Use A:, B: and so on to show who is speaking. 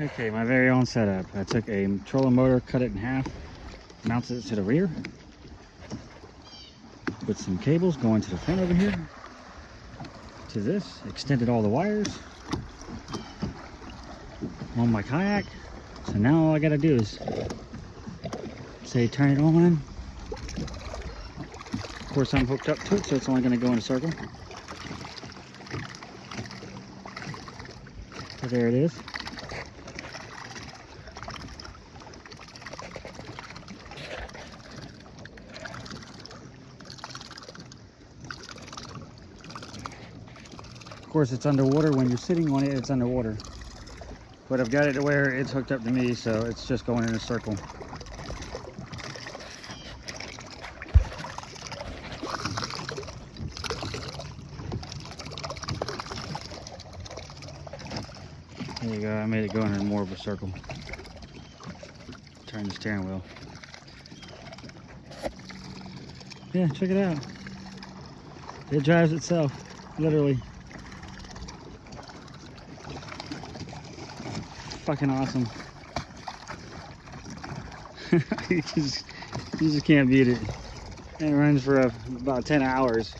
A: Okay, my very own setup. I took a trolling motor, cut it in half, mounted it to the rear, with some cables going to the front over here, to this, extended all the wires on my kayak. So now all I gotta do is say turn it on. Of course I'm hooked up to it, so it's only gonna go in a circle. So there it is. Of course it's underwater. When you're sitting on it, it's underwater. But I've got it to where it's hooked up to me, so it's just going in a circle. There you go, I made it go in more of a circle. Turn the steering wheel. Yeah, check it out. It drives itself, literally. Fucking awesome. You just can't beat it. And it runs for about 10 hours.